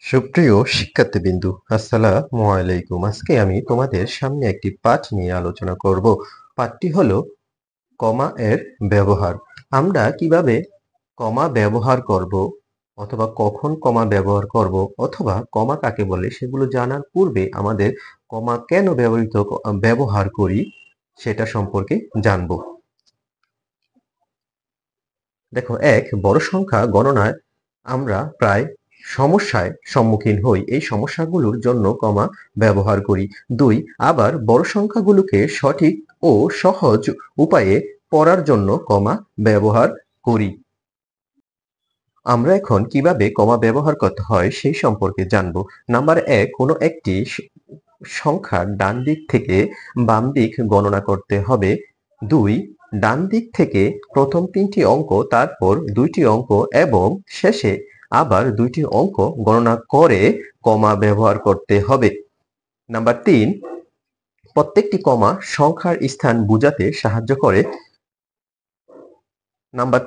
সুপ্রিয় শিক্ষার্থীবৃন্দু, আসসালামু আলাইকুম। আজকে আমি তোমাদের সামনে একটি পাঠ নিয়ে আলোচনা করব। পাঠটি হলো কমা এর ব্যবহার। আমরা কিভাবে কমা ব্যবহার করব অথবা কখন কমা ব্যবহার করব অথবা কমা কাকে বলে সেগুলো জানার পূর্বে আমাদের কমা কেন ব্যবহার করি সেটা সম্পর্কে জানব। দেখো, এক বড় সংখ্যা গণনায় আমরা প্রায় সমস্যায় সম্মুখীন হই। এই সমস্যাগুলোর জন্য কমা ব্যবহার করি। ২ আবার বড় সংখ্যাগুলোকে সঠিক ও সহজ উপায়ে পড়ার জন্য কমা ব্যবহার করি। আমরা এখন কিভাবে কমা ব্যবহার করতে হয় সেই সম্পর্কে জানব। নাম্বার ১, কোনো একটি সংখ্যার ডান দিক থেকে বাম দিক গণনা করতে হবে। ২ ডান দিক থেকে প্রথম ৩টি অঙ্ক, তারপর ২টি অঙ্ক এবং শেষে আবার ২টি অঙ্ক গণনা করে কমা ব্যবহার করতে হবে। নাম্বার ৩, প্রত্যেকটি কমা সংখ্যার স্থান বোঝাতে সাহায্য করে। নাম্বার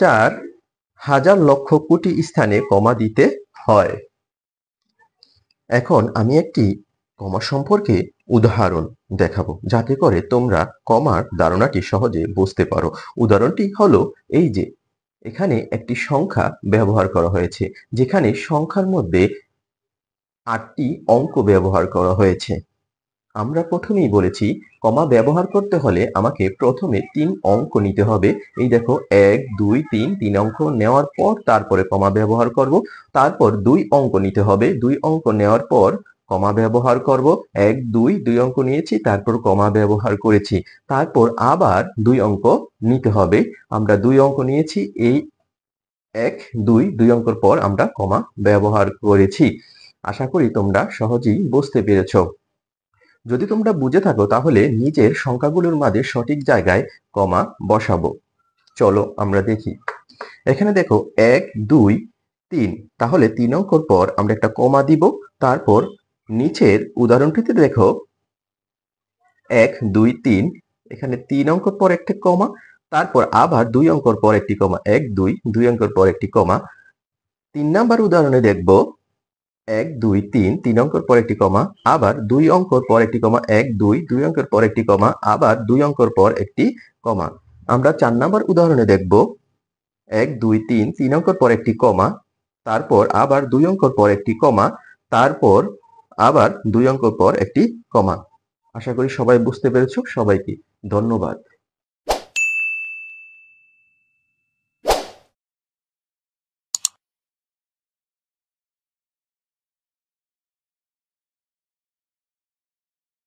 ৪, হাজার লক্ষ কোটি স্থানে কমা দিতে হয়। এখন আমি একটি কমা সম্পর্কে উদাহরণ দেখাবো, যাতে করে তোমরা কমার ধারণাটি সহজে বুঝতে পারো। উদাহরণটি হলো এই যে এখানে একটি সংখ্যা ব্যবহার করা হয়েছে, যেখানে সংখ্যার মধ্যে ৮টি অঙ্ক ব্যবহার করা হয়েছে। আমরা প্রথমেই বলেছি কমা ব্যবহার করতে হলে আমাকে প্রথমে ৩ অঙ্ক নিতে হবে। এই দেখো, ১, ২, ৩ অঙ্ক নেওয়ার পর তারপরে কমা ব্যবহার করব। তারপর ২ অঙ্ক নিতে হবে। ২ অঙ্ক নেওয়ার পর কমা ব্যবহার করব। ১, ২ অঙ্ক নিয়েছি, তারপর কমা ব্যবহার করেছি। তারপর আবার ২ অঙ্ক নিতে হবে। আমরা ২ অঙ্ক নিয়েছি, এই ১, ২ অঙ্কের পর আমরা কমা ব্যবহার করেছি। আশা করি তোমরা সহজেই বুঝতে পেরেছো। যদি তোমরা বুঝে থাকো তাহলে নিজের সংখ্যাগুলোর মাঝে সঠিক জায়গায় কমা বসাবো। চলো আমরা দেখি। এখানে দেখো ১, ২, ৩, তাহলে ৩ অঙ্কর পর আমরা একটা কমা দিব। তারপর নিচের উদাহরণটিতে দেখো ১, ২, ৩, এখানে ৩ অঙ্কর পর একটি কমা, তারপর আবার ২ অঙ্কর পর একটি কমা, ১, ২ অঙ্কর পর একটি কমা। ৩ নাম্বার উদাহরণে দেখব ১, ২, ৩ অঙ্কের পর একটি কমা, আবার ২ অঙ্কের পর একটি কমা, ১, ২ অঙ্কের পর একটি কমা, আবার ২ অঙ্কের পর একটি কমা। আমরা ৪ নাম্বার উদাহরণে দেখব ১, ২, ৩ অঙ্কের পর একটি কমা, তারপর আবার ২ অঙ্কের পর একটি কমা, তারপর আবার ২ অঙ্কের পর একটি কমা। আশা করি সবাই বুঝতে পেরেছো। সবাইকে ধন্যবাদ।